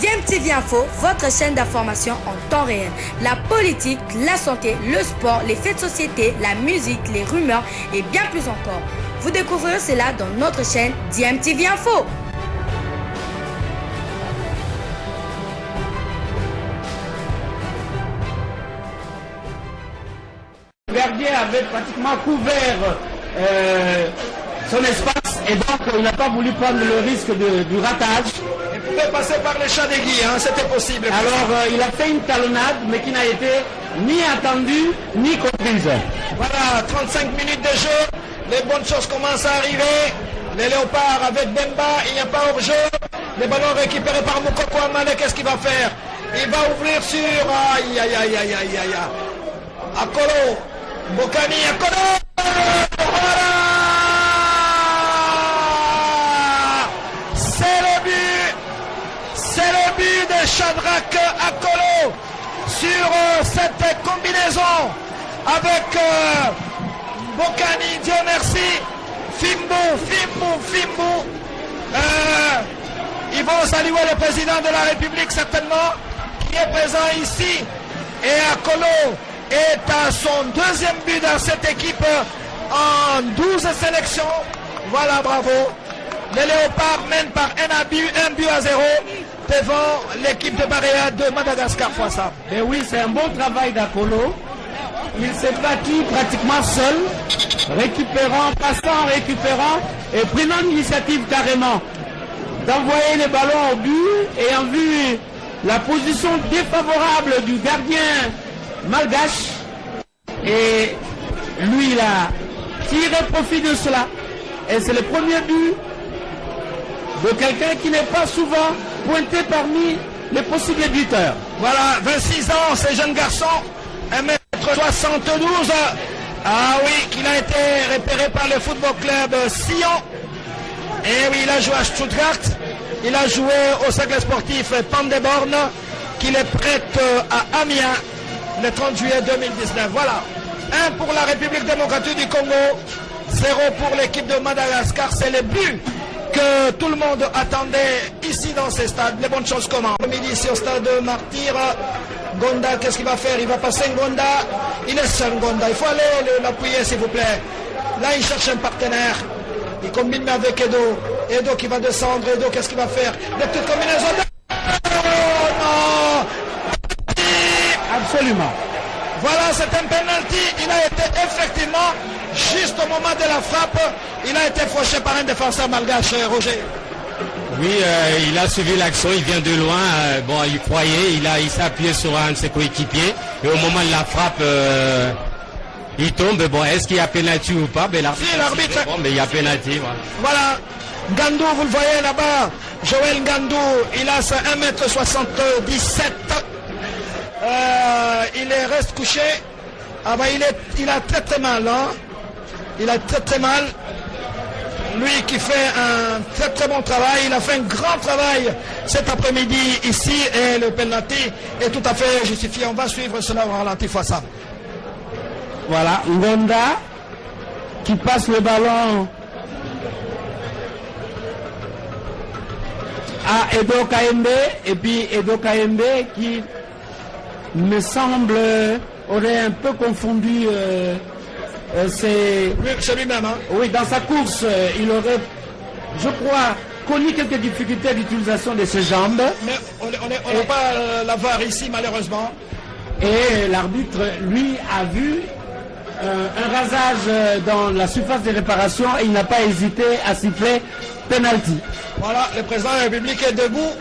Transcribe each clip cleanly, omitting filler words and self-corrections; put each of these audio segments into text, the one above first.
DMTV Info, votre chaîne d'information en temps réel. La politique, la santé, le sport, les faits de société, la musique, les rumeurs et bien plus encore. Vous découvrirez cela dans notre chaîne DMTV Info. Le gardien avait pratiquement couvert son espace et donc il n'a pas voulu prendre le risque du ratage. Il pouvait passer par les champs d'aiguille, hein, c'était possible. Alors il a fait une talonnade mais qui n'a été ni attendue ni comprise. Voilà, 35 minutes de jeu, les bonnes choses commencent à arriver. Les Léopards avec Bemba, il n'y a pas hors-jeu. Les ballons récupérés par Moukoko Amale, qu'est-ce qu'il va faire? Il va ouvrir sur... Aïe, aïe, aïe, aïe, aïe, aïe. Akolo, Bokani, Akolo. Voilà, c'est le but de Shadrach Akolo sur cette combinaison avec Bokani, Dieu merci, Fimbo. Ils vont saluer le président de la République certainement, qui est présent ici. Et Akolo est à son deuxième but dans cette équipe en 12 sélections. Voilà, bravo. Les Léopards mènent par un but à 0 devant l'équipe de Barea de Madagascar. Foissa. Et oui, c'est un bon travail d'Akolo. Il s'est battu pratiquement seul, récupérant et prenant l'initiative carrément d'envoyer les ballons au but, et en vue la position défavorable du gardien malgache, et lui il a tiré profit de cela, et c'est le premier but de quelqu'un qui n'est pas souvent pointé parmi les possibles buteurs. Voilà, 26 ans, ce jeune garçon, 1m72, ah oui, qu'il a été repéré par le football club Sion. Et oui, il a joué à Stuttgart, il a joué au cercle sportif Pandeborn, qu'il est prêt à Amiens le 30 juillet 2019. Voilà, 1 pour la République démocratique du Congo, 0 pour l'équipe de Madagascar. C'est le but que tout le monde attendait ici dans ces stades. Les bonnes choses commencent. Le midi sur stade Martyr, Gonda, qu'est-ce qu'il va faire? Il va passer Gonda, il est seul Gonda, il faut aller l'appuyer s'il vous plaît. Là il cherche un partenaire. Il combine avec Edo. Edo qui va descendre. Edo, qu'est-ce qu'il va faire? Des petites combinaisons. Oh non! Absolument. Voilà, c'est un penalty. Il a été effectivement, juste au moment de la frappe, il a été fauché par un défenseur malgache, Roger. Oui, il a suivi l'action, il vient de loin. Bon, il croyait, il s'est appuyé sur un de ses coéquipiers. Et au moment de la frappe... il tombe, bon, est-ce qu'il y a pénalty ou pas? Ben, l'arbitre. Bon, mais il y a pénalty. Voilà. Gandou, vous le voyez là-bas. Joël Gandou, il a 1m77. Il reste couché. Ah bah, il a très très mal. Hein. Il a très très mal. Lui qui fait un très très bon travail. Il a fait un grand travail cet après-midi ici. Et le penalty est tout à fait justifié. On va suivre cela au ralenti fois ça. Voilà, Ngonda qui passe le ballon à Edo Kaembe, et puis Edo Kaembe qui me semble aurait un peu confondu c'est lui-même. Hein? Oui, dans sa course, il aurait, je crois, connu quelques difficultés d'utilisation de ses jambes. Mais on n'a pas la VAR ici malheureusement. Et l'arbitre, lui, a vu un rasage dans la surface de réparation et il n'a pas hésité à siffler penalty. Voilà, le président de la République est debout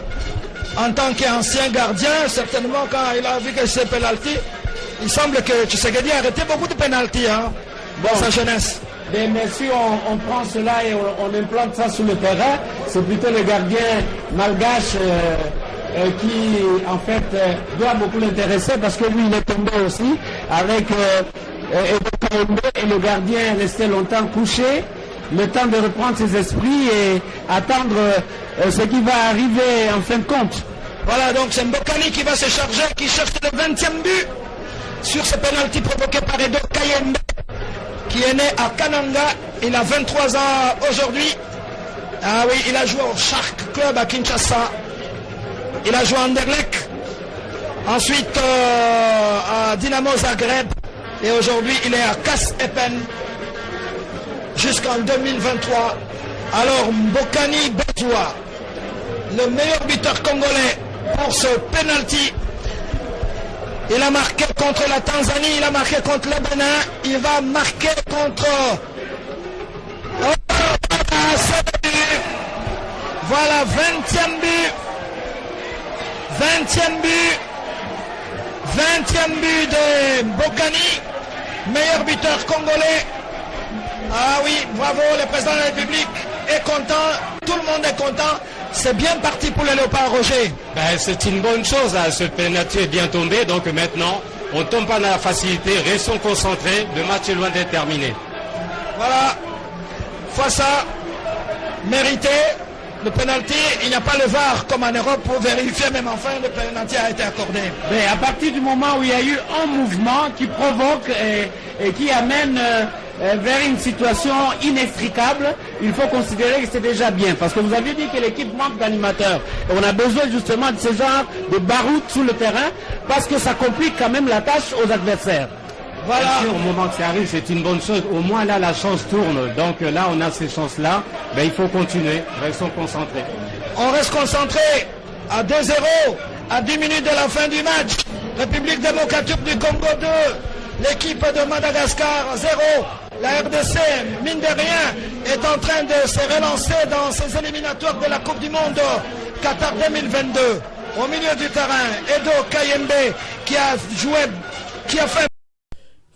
en tant qu'ancien gardien. Certainement, quand il a vu que c'est penalty, il semble que Tshisekedi a arrêté beaucoup de penalty dans sa jeunesse. Mais si on prend cela et on implante ça sur le terrain, c'est plutôt le gardien malgache qui, en fait, doit beaucoup l'intéresser parce que lui, il est tombé aussi avec et le gardien est resté longtemps couché, le temps de reprendre ses esprits et attendre ce qui va arriver en fin de compte. Voilà, donc c'est Mbokani qui va se charger, qui cherche le 20e but sur ce penalty provoqué par Edo Kayembe, qui est né à Kananga. Il a 23 ans aujourd'hui. Ah oui, il a joué au Shark Club à Kinshasa. Il a joué à Anderlecht, ensuite à Dynamo Zagreb, et aujourd'hui il est à Kass Epen jusqu'en 2023. Alors Mbokani Bezoua, le meilleur buteur congolais pour ce penalty. Il a marqué contre la Tanzanie, il a marqué contre le Bénin, il va marquer contre... Voilà, 20e but. 20e but. 20e but de Mbokani, meilleur buteur congolais. Ah oui, bravo, le président de la République est content, tout le monde est content. C'est bien parti pour le Léopard, Roger. Ben, c'est une bonne chose, hein. Ce penalty est bien tombé, donc maintenant, on ne tombe pas dans la facilité, restons concentrés, le match est loin d'être terminé. Voilà, Foissa, mérité, le penalty, il n'y a pas le VAR comme en Europe pour vérifier, même enfin, le penalty a été accordé. Mais à partir du moment où il y a eu un mouvement qui provoque et qui amène vers une situation inextricable, il faut considérer que c'est déjà bien. Parce que vous aviez dit que l'équipe manque d'animateurs. Et on a besoin justement de ce genre de baroud sous le terrain parce que ça complique quand même la tâche aux adversaires. Voilà. Au moment que ça arrive, c'est une bonne chose. Au moins là, la chance tourne. Donc là, on a ces chances-là. Ben, il faut continuer. Restons concentrés. On reste concentré à 2-0, à 10 minutes de la fin du match. République démocratique du Congo 2, l'équipe de Madagascar 0. La RDC, mine de rien, est en train de se relancer dans ses éliminatoires de la Coupe du Monde Qatar 2022. Au milieu du terrain, Edo Kayembe qui a fait...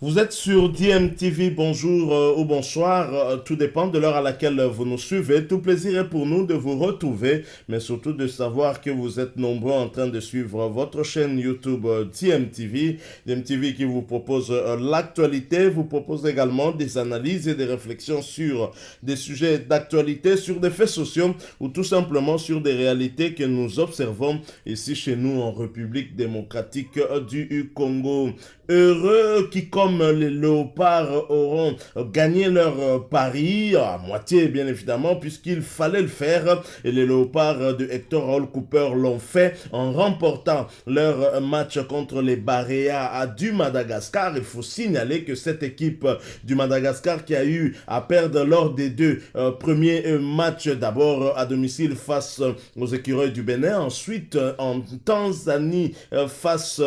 Vous êtes sur DMTV, bonjour ou bonsoir, tout dépend de l'heure à laquelle vous nous suivez. Tout plaisir est pour nous de vous retrouver, mais surtout de savoir que vous êtes nombreux en train de suivre votre chaîne YouTube DMTV. DMTV qui vous propose l'actualité, vous propose également des analyses et des réflexions sur des sujets d'actualité, sur des faits sociaux ou tout simplement sur des réalités que nous observons ici chez nous en République démocratique du Congo. Heureux qui, comme les léopards, auront gagné leur pari, à moitié bien évidemment, puisqu'il fallait le faire. Et les léopards de Hector Raoul Cooper l'ont fait en remportant leur match contre les Baréas du Madagascar. Il faut signaler que cette équipe du Madagascar qui a eu à perdre lors des deux premiers matchs, d'abord à domicile face aux écureuils du Bénin, ensuite en Tanzanie face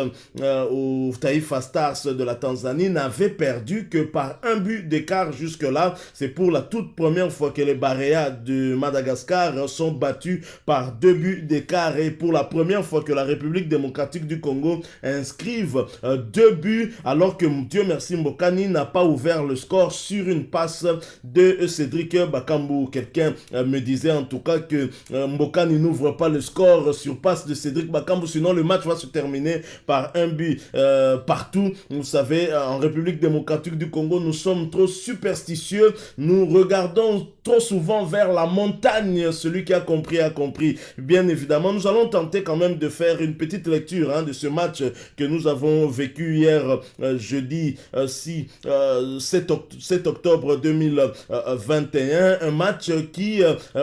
aux Taifa Stars de la Tanzanie, n'avait perdu que par un but d'écart jusque-là. C'est pour la toute première fois que les Baréas de Madagascar sont battus par 2 buts d'écart et pour la première fois que la République démocratique du Congo inscrive 2 buts alors que Dieu merci Mbokani n'a pas ouvert le score sur une passe de Cédric Bakambu. Quelqu'un me disait en tout cas que Mbokani n'ouvre pas le score sur passe de Cédric Bakambu, sinon le match va se terminer par un but partout. Vous savez, en République démocratique du Congo, nous sommes trop superstitieux. Nous regardons trop souvent vers la montagne. Celui qui a compris a compris. Bien évidemment, nous allons tenter quand même de faire une petite lecture de ce match que nous avons vécu hier, jeudi 7 octobre 2021. Un match qui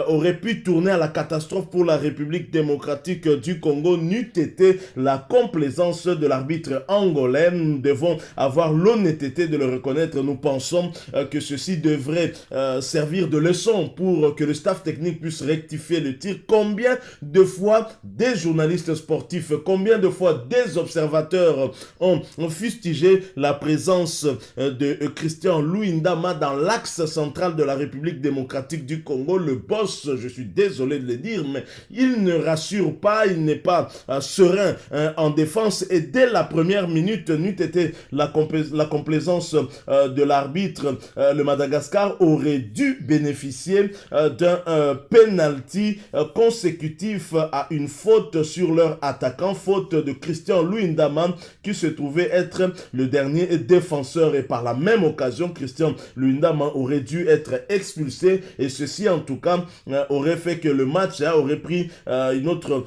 aurait pu tourner à la catastrophe pour la République démocratique du Congo n'eût été la complaisance de l'arbitre angolais. Nous devons avoir l'honnêteté de le reconnaître. Nous pensons que ceci devrait servir de leçon pour que le staff technique puisse rectifier le tir. Combien de fois des journalistes sportifs, combien de fois des observateurs ont fustigé la présence de Christian Luyindama dans l'axe central de la République démocratique du Congo. Le boss, je suis désolé de le dire, mais il ne rassure pas, il n'est pas serein en défense et dès la première minute n'eût été la complaisance de l'arbitre, le Madagascar aurait dû bénéficier d'un penalty consécutif à une faute sur leur attaquant, faute de Christian Luyindama qui se trouvait être le dernier défenseur et par la même occasion Christian Luyindama aurait dû être expulsé et ceci en tout cas aurait fait que le match aurait pris une autre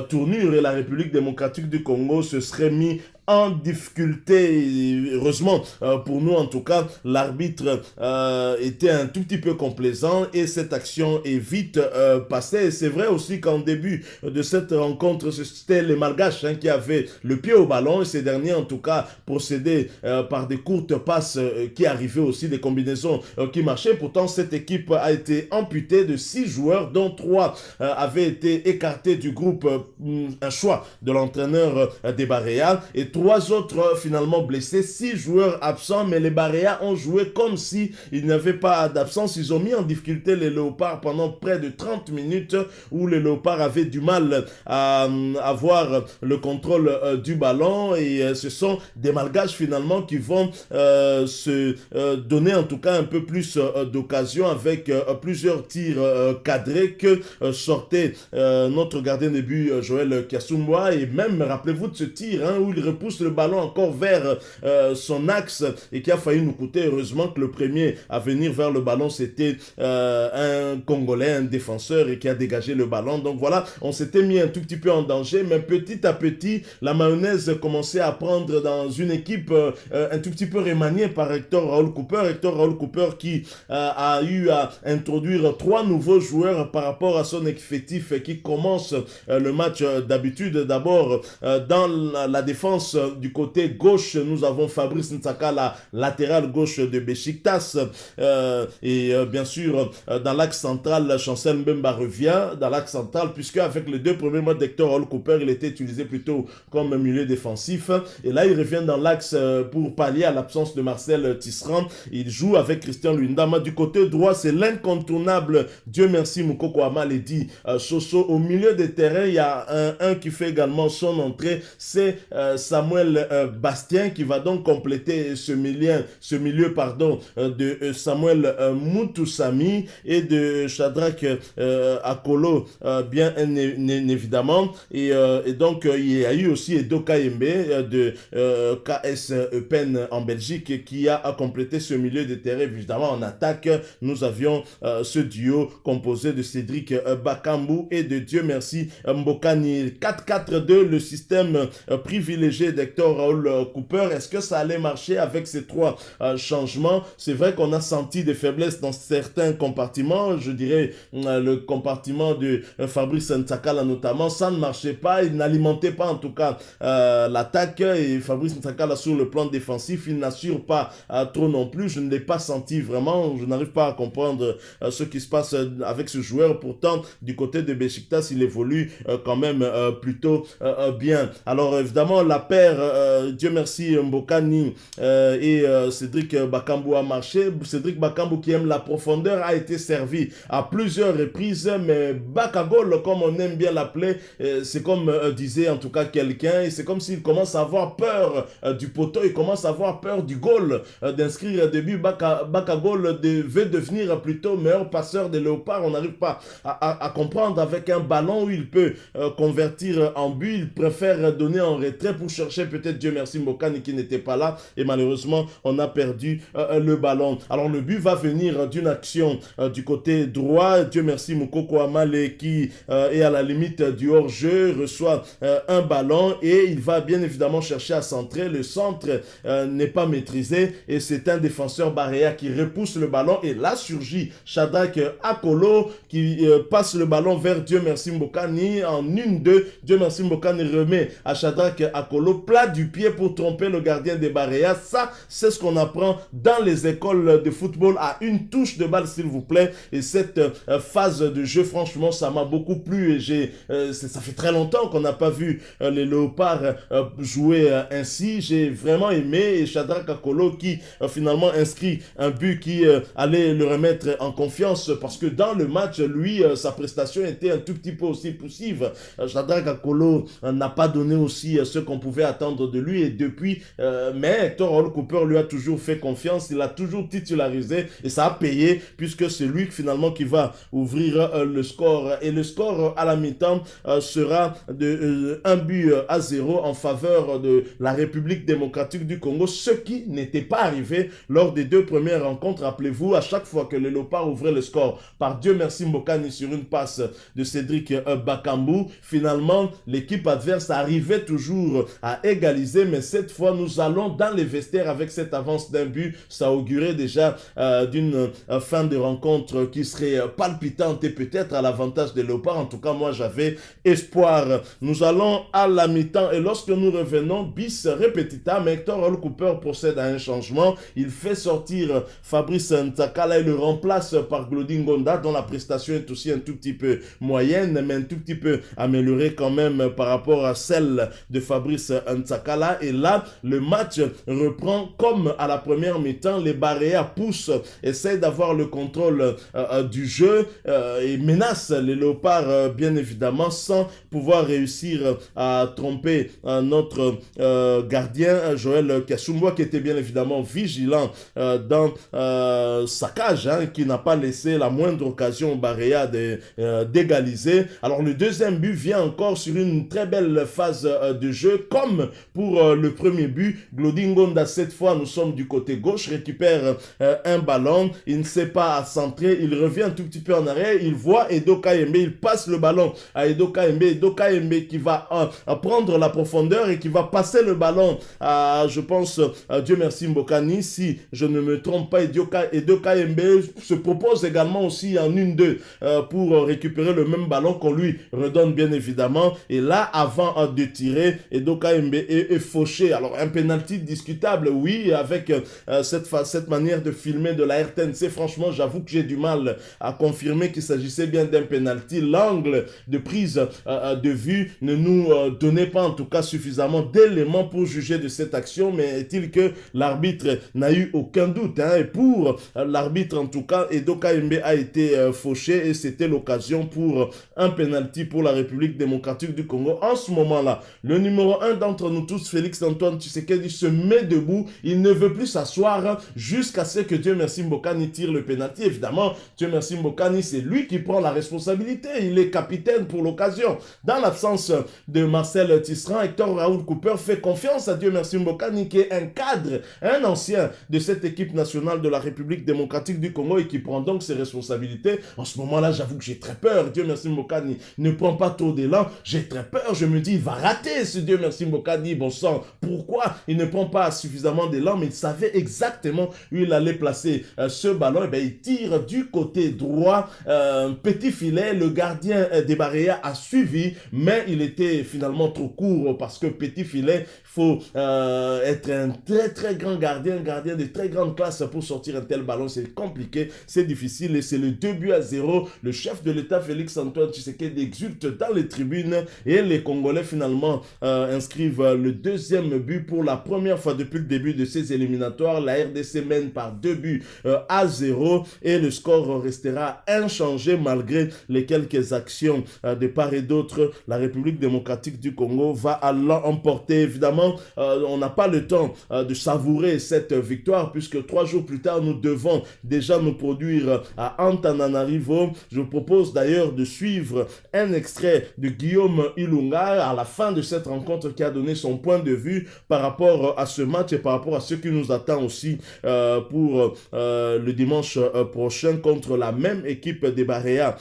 tournure et la République démocratique du Congo se serait mis en difficulté. Heureusement, pour nous en tout cas, l'arbitre était un tout petit peu complaisant et cette action est vite passée. Et c'est vrai aussi qu'en début de cette rencontre, c'était les Malgaches qui avaient le pied au ballon et ces derniers en tout cas procédaient par des courtes passes qui arrivaient aussi, des combinaisons qui marchaient. Pourtant, cette équipe a été amputée de 6 joueurs, dont 3 avaient été écartés du groupe, un choix de l'entraîneur des Baréas, et 3 autres finalement blessés, 6 joueurs absents, mais les Baréas ont joué comme si il n'y avait pas d'absence. Ils ont mis en difficulté les Léopards pendant près de 30 minutes où les Léopards avaient du mal à avoir le contrôle du ballon, et ce sont des Malgaches finalement qui vont se donner en tout cas un peu plus d'occasion avec plusieurs tirs cadrés que sortait notre gardien de but Joël Kiasumwa. Et même rappelez-vous de ce tir où il repousse le ballon encore vers son axe et qui a failli nous coûter. Heureusement que le premier à venir vers le ballon c'était un Congolais, un défenseur, et qui a dégagé le ballon. Donc voilà, on s'était mis un tout petit peu en danger, mais petit à petit la mayonnaise commençait à prendre dans une équipe un tout petit peu remaniée par Hector Raoul Cooper qui a eu à introduire 3 nouveaux joueurs par rapport à son effectif qui commence le match d'habitude. D'abord dans la défense du côté gauche, nous avons Fabrice Ntsaka, la latérale gauche de Besiktas, et bien sûr dans l'axe central, Chancel Mbemba revient dans l'axe central, puisque avec les 2 premiers mois d'Hector Raoul Cooper, il était utilisé plutôt comme milieu défensif, et là il revient dans l'axe pour pallier à l'absence de Marcel Tisserand. Il joue avec Christian Lundama. Du côté droit, c'est l'incontournable, Dieu merci, Moukoko Amaledi Soso. Au milieu des terrains, il y a un qui fait également son entrée, c'est Samuel Bastien, qui va donc compléter ce milieu de Samuel Moutoussami et de Shadrach Akolo, bien évidemment, et donc il y a eu aussi Edo Kayembe de KS Eupen en Belgique qui a complété ce milieu de terrain. Évidemment, en attaque, nous avions ce duo composé de Cédric Bakambu et de Dieu merci Mbokani. 4-4-2, le système privilégié d'Hector Raoul Cooper. Est-ce que ça allait marcher avec ces 3 changements? C'est vrai qu'on a senti des faiblesses dans certains compartiments. Je dirais le compartiment de Fabrice Ntsaka notamment, ça ne marchait pas, il n'alimentait pas en tout cas l'attaque, et Fabrice Ntsaka sur le plan défensif, il n'assure pas trop non plus. Je ne l'ai pas senti vraiment, je n'arrive pas à comprendre ce qui se passe avec ce joueur. Pourtant, du côté de Besiktas, il évolue quand même plutôt bien. Alors évidemment, la paire, Dieu merci, Mbokani et Cédric Bakambu a marché. Cédric Bakambu, qui aime la profondeur, a été servi à plusieurs reprises, mais Bakagol, comme on aime bien l'appeler, c'est comme disait en tout cas quelqu'un, et c'est comme s'il commence à avoir peur du poteau, il commence à avoir peur du goal, d'inscrire un début. Bakagol veut devenir plutôt meilleur passeur des Léopards. On n'arrive pas à comprendre. Avec un ballon où il peut convertir en but, il préfère donner en retrait pour chercher peut-être Dieu merci Mbokani qui n'était pas là, et malheureusement on a perdu le ballon. Alors le but va venir d'une action du côté droit. Dieu merci Moukoko Amale qui est à la limite du hors-jeu, reçoit un ballon et il va bien évidemment chercher à centrer. Le centre n'est pas maîtrisé et c'est un défenseur Baréa qui repousse le ballon, et là surgit Shadrach Akolo qui passe le ballon vers Dieu merci Mbokani en 1-2. Dieu merci Mbokani remet à Shadrach Akolo plat du pied pour tromper le gardien des Baréa. Ça, c'est ce qu'on apprend dans les écoles de football, à une touche de balle s'il vous plaît. Et cette phase de jeu, franchement, ça m'a beaucoup plu, et ça fait très longtemps qu'on n'a pas vu les Léopards jouer ainsi. J'ai vraiment aimé, et Shadrach Akolo qui finalement inscrit un but qui allait le remettre en confiance, parce que dans le match, lui, sa prestation était un tout petit peu aussi poussive. Shadrach Akolo n'a pas donné aussi ce qu'on pouvait attendre de lui, et depuis, mais Hector Raoul Cooper lui a toujours fait confiance, il a toujours titularisé, et ça a payé, puisque c'est lui finalement qui va ouvrir le score, et le score à la mi-temps sera de 1-0 en faveur de la République démocratique du Congo, ce qui n'était pas arrivé lors des 2 premières rencontres. Rappelez-vous, à chaque fois que les Léopards ouvraient le score par Dieu merci Mbokani sur une passe de Cédric Bakambu, finalement l'équipe adverse arrivait toujours à à égaliser, mais cette fois nous allons dans les vestiaires avec cette avance d'un but. Ça augurait déjà d'une fin de rencontre qui serait palpitante et peut-être à l'avantage des Léopards. En tout cas, moi j'avais espoir. Nous allons à la mi-temps et lorsque nous revenons, bis repetita, mais Hector Raoul Cooper procède à un changement. Il fait sortir Fabrice Ntakala et le remplace par Glody Ngonda, dont la prestation est aussi un tout petit peu moyenne, mais un tout petit peu améliorée quand même par rapport à celle de Fabrice Ntakala. Et là, le match reprend comme à la première mi-temps. Les Barea poussent, essayent d'avoir le contrôle du jeu et menacent les Léopards bien évidemment sans pouvoir réussir à tromper notre gardien Joël Kasumwa, qui était bien évidemment vigilant dans sa cage, qui n'a pas laissé la moindre occasion au Barea d'égaliser. Alors le deuxième but vient encore sur une très belle phase de jeu, comme pour le premier but. Glody Ngonda, cette fois nous sommes du côté gauche, récupère un ballon, il ne sait pas centrer, il revient un tout petit peu en arrière, il voit Edo Kayembe, il passe le ballon à Edo Kayembe qui va prendre la profondeur et qui va passer le ballon à, je pense, Dieu merci Mbokani, si je ne me trompe pas. Edo Kayembe se propose également aussi en 1-2 pour récupérer le même ballon qu'on lui redonne bien évidemment. Et là, avant de tirer, Edo Kayembe est fauché. Alors un penalty discutable, oui, avec cette manière de filmer de la RTNC. Franchement, j'avoue que j'ai du mal à confirmer qu'il s'agissait bien d'un penalty. L'angle de prise de vue ne nous donnait pas en tout cas suffisamment d'éléments pour juger de cette action, mais est-il que l'arbitre n'a eu aucun doute, et pour l'arbitre en tout cas, Edo Kayembe a été fauché et c'était l'occasion pour un penalty pour la République démocratique du Congo. En ce moment-là, le numéro 1 d'entre nous tous, Félix Antoine Tshisekedi, se met debout, il ne veut plus s'asseoir jusqu'à ce que Dieu merci Mbokani tire le penalty. Évidemment, Dieu merci Mbokani, c'est lui qui prend la responsabilité, il est capitaine pour l'occasion. Dans l'absence de Marcel Tisserand, Hector Raoul Cooper fait confiance à Dieu merci Mbokani, qui est un cadre, un ancien de cette équipe nationale de la République démocratique du Congo et qui prend donc ses responsabilités. En ce moment-là, j'avoue que j'ai très peur. Dieu merci Mbokani ne prend pas trop d'élan. J'ai très peur. Je me dis, il va rater ce Dieu merci Mbokani. Bon sang, pourquoi il ne prend pas suffisamment d'élan? Mais il savait exactement où il allait placer ce ballon. Et bien, il tire du côté droit. Petit filet. Le gardien des Barea a suivi, mais il était finalement trop court parce que petit filet, il faut être un très très grand gardien de très grande classe pour sortir un tel ballon. C'est compliqué, c'est difficile et c'est le 2-0. Le chef de l'État Félix Antoine Tshisekedi exulte dans les tribunes et les Congolais finalement inscrivent le deuxième but pour la première fois depuis le début de ces éliminatoires. La RDC mène par 2-0 et le score restera inchangé malgré les quelques actions de part et d'autre. La République démocratique du Congo va l'emporter. Évidemment, on n'a pas le temps de savourer cette victoire puisque 3 jours plus tard, nous devons déjà nous produire à Antananarivo. Je vous propose d'ailleurs de suivre un extrait de Guillaume Ilunga à la fin de cette rencontre qui a donné son point de vue par rapport à ce match et par rapport à ce qui nous attend aussi pour le dimanche prochain contre la même équipe des Barea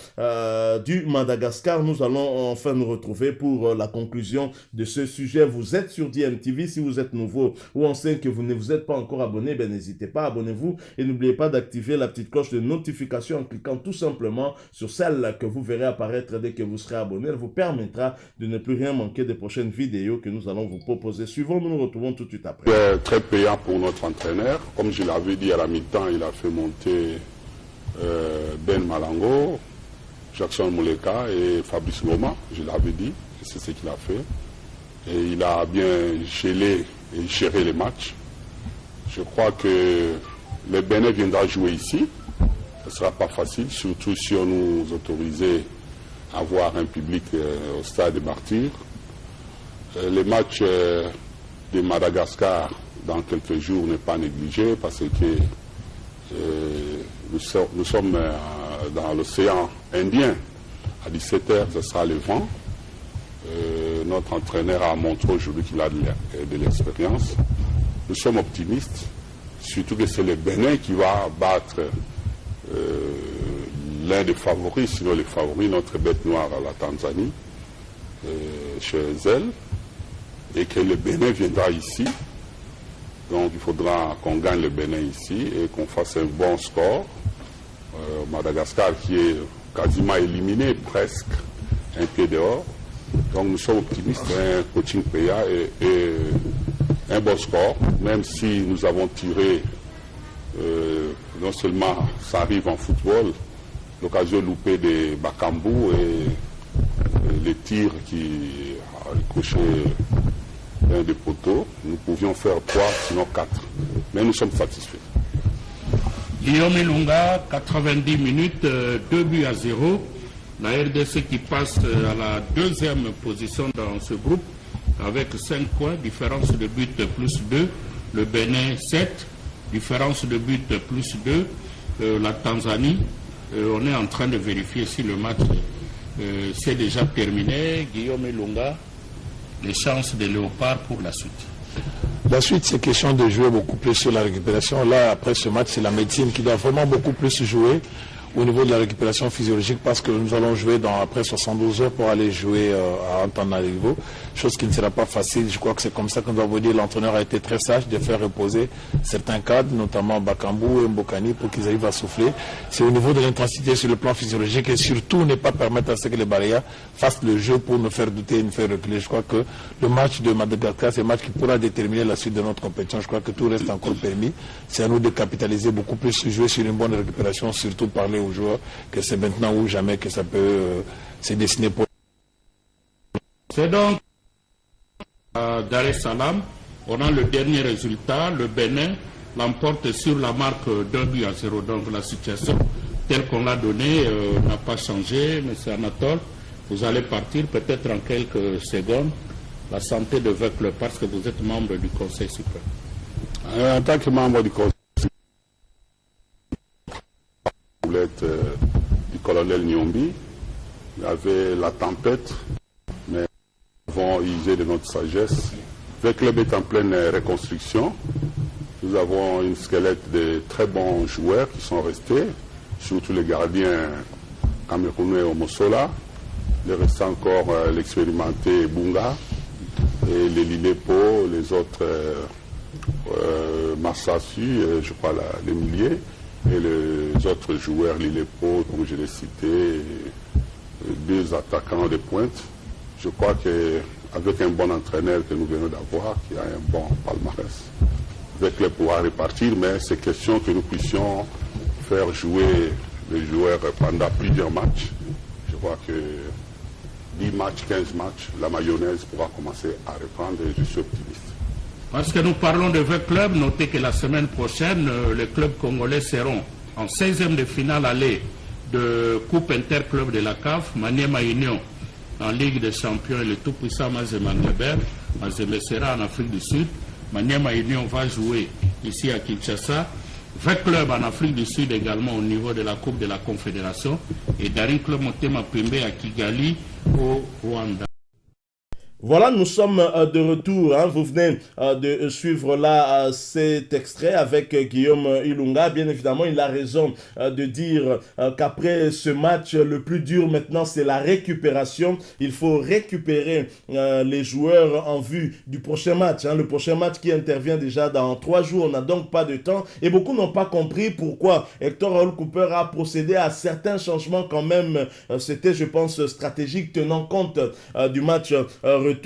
du Madagascar. Nous allons enfin nous retrouver pour la conclusion de ce sujet. Vous êtes sur DMTV. Si vous êtes nouveau ou ancien que vous ne vous êtes pas encore abonné, ben n'hésitez pas, abonnez-vous et n'oubliez pas d'activer la petite cloche de notification en cliquant tout simplement sur celle que vous verrez apparaître dès que vous serez abonné. Elle vous permettra de ne plus rien manquer des prochaines vidéos que nous allons vous proposer. Suivons, nous nous retrouvons tout de suite après. Très payant pour notre entraîneur. Comme je l'avais dit à la mi-temps, il a fait monter Ben Malango, Jackson Mouleka et Fabrice Ngoma, je l'avais dit, c'est ce qu'il a fait. Et il a bien gelé et géré les matchs. Je crois que le Bénin viendra jouer ici. Ce ne sera pas facile, surtout si on nous autorisait à avoir un public au stade des Martyrs. Les matchs de Madagascar dans quelques jours n'est pas négligé parce que nous sommes dans l'océan Indien. À 17h, ce sera le vent. Notre entraîneur a montré aujourd'hui qu'il a de l'expérience. Nous sommes optimistes, surtout que c'est le Bénin qui va battre l'un des favoris, sinon les favoris, notre bête noire à la Tanzanie, chez elle. et que le Bénin viendra ici. Donc il faudra qu'on gagne le Bénin ici et qu'on fasse un bon score. Madagascar qui est quasiment éliminé, presque, un pied dehors. Donc nous sommes optimistes, un coaching payant et un bon score, même si nous avons tiré, non seulement ça arrive en football, l'occasion loupée des Bakambu et les tirs qui a ricoché un des poteaux, nous pouvions faire 3, sinon 4. Mais nous sommes satisfaits. Guillaume Ilunga, 90 minutes, 2-0. La RDC qui passe à la deuxième position dans ce groupe avec 5 points, différence de but plus 2. Le Bénin 7, différence de but plus 2. La Tanzanie, on est en train de vérifier si le match s'est déjà terminé. Guillaume Ilunga, les chances des Léopards pour la suite. La suite, c'est question de jouer beaucoup plus sur la récupération. Là, après ce match, c'est la médecine qui doit vraiment beaucoup plus jouer au niveau de la récupération physiologique parce que nous allons jouer après 72 heures pour aller jouer à Antananarivo, chose qui ne sera pas facile. Je crois que c'est comme ça qu'on doit vous dire. L'entraîneur a été très sage de faire reposer certains cadres, notamment Bakambu et Mbokani, pour qu'ils arrivent à souffler. C'est au niveau de l'intensité sur le plan physiologique et surtout ne pas permettre à ce que les Barayas fassent le jeu pour nous faire douter et nous faire reculer. Je crois que le match de Madagascar, c'est un match qui pourra déterminer la suite de notre compétition. Je crois que tout reste encore permis. C'est à nous de capitaliser beaucoup plus, jouer sur une bonne récupération, surtout parler aux joueurs que c'est maintenant ou jamais que ça peut se dessiner pour. C'est donc à Dar es Salaam, on a le dernier résultat, le Bénin l'emporte sur la marque d'1-0. Donc la situation telle qu'on l'a donnée n'a pas changé. Monsieur Anatole, vous allez partir peut-être en quelques secondes. La santé de votre club parce que vous êtes membre du Conseil suprême. En tant que membre du Conseil du colonel Nyombi, il y avait la tempête, mais nous avons usé de notre sagesse. Le club est en pleine reconstruction. Nous avons une squelette de très bons joueurs qui sont restés, surtout les gardiens camerounais Omosola. Il reste encore l'expérimenté Bunga et les Lilepo, les autres Massassu, je crois les milliers. Et les autres joueurs, Lilepo, comme je l'ai cité, 2 attaquants de pointe. Je crois qu'avec un bon entraîneur que nous venons d'avoir, qui a un bon palmarès, avec le pouvoir répartir, mais c'est question que nous puissions faire jouer les joueurs pendant plusieurs matchs. Je crois que 10 matchs, 15 matchs, la mayonnaise pourra commencer à reprendre et je suis optimiste. Parce que nous parlons de 20 clubs, notez que la semaine prochaine, les clubs congolais seront en 16e de finale aller de Coupe Interclub de la CAF, Maniema Union en Ligue des Champions et le tout-puissant Mazembe Anglebert. Mazembe sera en Afrique du Sud. Maniema Union va jouer ici à Kinshasa. 20 clubs en Afrique du Sud également au niveau de la Coupe de la Confédération. Et Daring Club Motema Pembe à Kigali au Rwanda. Voilà, nous sommes de retour. Hein. Vous venez de suivre là cet extrait avec Guillaume Ilunga. Bien évidemment, il a raison de dire qu'après ce match, le plus dur maintenant, c'est la récupération. Il faut récupérer les joueurs en vue du prochain match. Hein. Le prochain match qui intervient déjà dans 3 jours. On n'a donc pas de temps. Et beaucoup n'ont pas compris pourquoi Hector Raoul Cooper a procédé à certains changements quand même. C'était, je pense, stratégique, tenant compte du match retour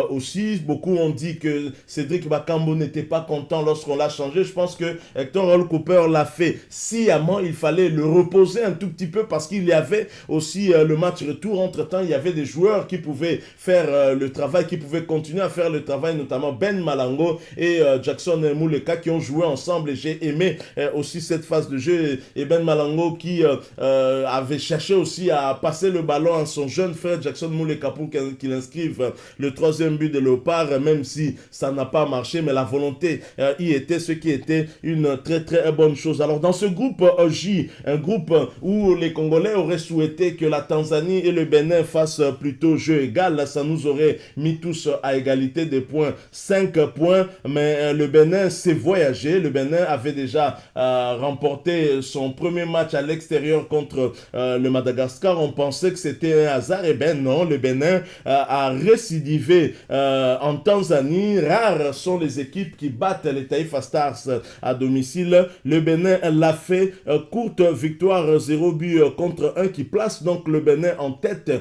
aussi. Beaucoup ont dit que Cédric Bakambu n'était pas content lorsqu'on l'a changé. Je pense que Hector Raoul Cooper l'a fait sciemment. Il fallait le reposer un tout petit peu parce qu'il y avait aussi le match retour. Entre-temps, il y avait des joueurs qui pouvaient faire le travail, qui pouvaient continuer à faire le travail, notamment Ben Malango et Jackson Muleka qui ont joué ensemble. Et j'ai aimé aussi cette phase de jeu. Et Ben Malango qui avait cherché aussi à passer le ballon à son jeune frère Jackson Muleka pour qu'il inscrive le 3e but de Léopard, même si ça n'a pas marché, mais la volonté y était, ce qui était une très très bonne chose. Alors dans ce groupe J, un groupe où les Congolais auraient souhaité que la Tanzanie et le Bénin fassent plutôt jeu égal, ça nous aurait mis tous à égalité des points, 5 points, mais le Bénin s'est voyagé. Le Bénin avait déjà remporté son premier match à l'extérieur contre le Madagascar. On pensait que c'était un hasard, et ben non, le Bénin a récidivé arrivé en Tanzanie. Rares sont les équipes qui battent les Taifa Stars à domicile. Le Bénin l'a fait, courte victoire 0 but contre 1 qui place donc le Bénin en tête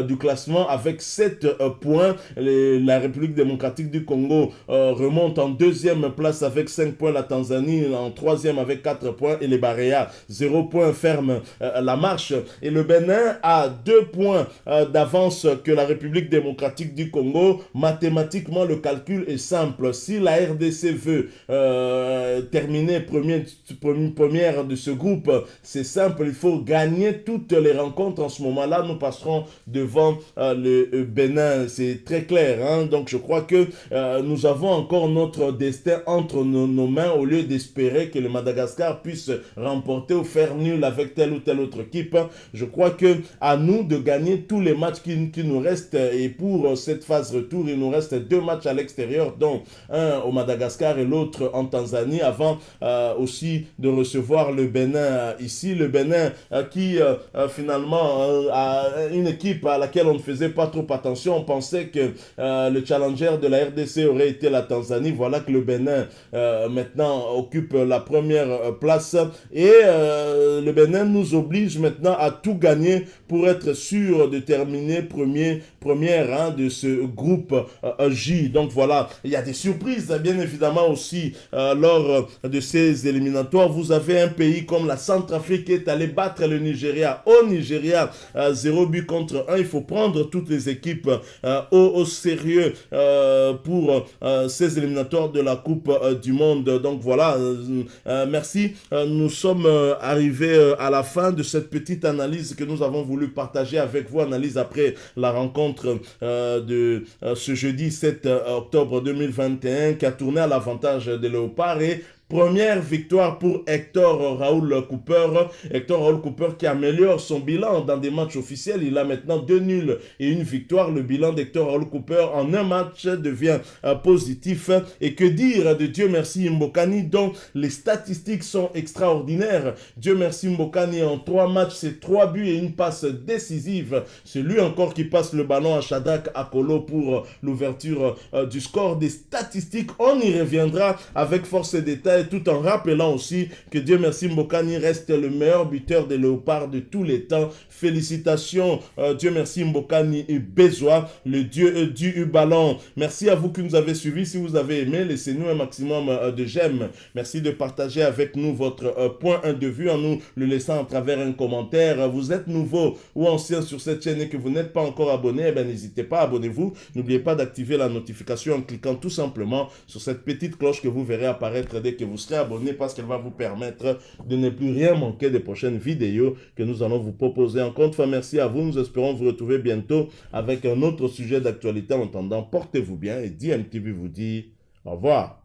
du classement avec 7 points. La République démocratique du Congo remonte en deuxième place avec 5 points. La Tanzanie en troisième avec 4 points et les Baréas 0 points ferment la marche. Et le Bénin a 2 points d'avance que la République démocratique du Congo. Mathématiquement, le calcul est simple. Si la RDC veut terminer première de ce groupe, c'est simple, il faut gagner toutes les rencontres. En ce moment-là, nous passerons devant le Bénin. C'est très clair, hein? Donc je crois que nous avons encore notre destin entre nos mains au lieu d'espérer que le Madagascar puisse remporter ou faire nul avec telle ou telle autre équipe. Je crois que à nous de gagner tous les matchs qui nous restent, et pour cette phase retour, il nous reste 2 matchs à l'extérieur, dont un au Madagascar et l'autre en Tanzanie, avant aussi de recevoir le Bénin ici. Le Bénin qui finalement a une équipe à laquelle on ne faisait pas trop attention. On pensait que le challenger de la RDC aurait été la Tanzanie. Voilà que le Bénin maintenant occupe la première place, et le Bénin nous oblige maintenant à tout gagner pour être sûr de terminer première de ce groupe J. Donc voilà, il y a des surprises bien évidemment aussi lors de ces éliminatoires. Vous avez un pays comme la Centrafrique qui est allé battre le Nigeria au Nigeria 0 but contre 1. Il faut prendre toutes les équipes au sérieux pour ces éliminatoires de la Coupe du Monde. Donc voilà, merci. Nous sommes arrivés à la fin de cette petite analyse que nous avons voulu partager avec vous. Analyse après la rencontre de ce jeudi 7 octobre 2021 qui a tourné à l'avantage des Léopards, et première victoire pour Hector Raoul Cooper. Hector Raoul Cooper qui améliore son bilan dans des matchs officiels. Il a maintenant 2 nuls et 1 victoire. Le bilan d'Hector Raoul Cooper en un match devient positif. Et que dire de Dieu merci Mbokani, dont les statistiques sont extraordinaires. Dieu merci Mbokani, en 3 matchs, c'est 3 buts et 1 passe décisive. C'est lui encore qui passe le ballon à Shadrack Akolo pour l'ouverture du score. Des statistiques, on y reviendra avec force et détail, tout en rappelant aussi que Dieu merci Mbokani reste le meilleur buteur des Léopards de tous les temps. Félicitations Dieu merci Mbokani et Bezois, le dieu du ballon. Merci à vous qui nous avez suivis. Si vous avez aimé, laissez-nous un maximum de j'aime. Merci de partager avec nous votre point de vue en nous le laissant à travers un commentaire. Vous êtes nouveau ou ancien sur cette chaîne et que vous n'êtes pas encore abonné, n'hésitez pas, abonnez-vous. N'oubliez pas d'activer la notification en cliquant tout simplement sur cette petite cloche que vous verrez apparaître dès que vous serez abonné, parce qu'elle va vous permettre de ne plus rien manquer des prochaines vidéos que nous allons vous proposer. Encore une fois, merci à vous. Nous espérons vous retrouver bientôt avec un autre sujet d'actualité. En attendant, portez-vous bien et DMTV vous dit au revoir.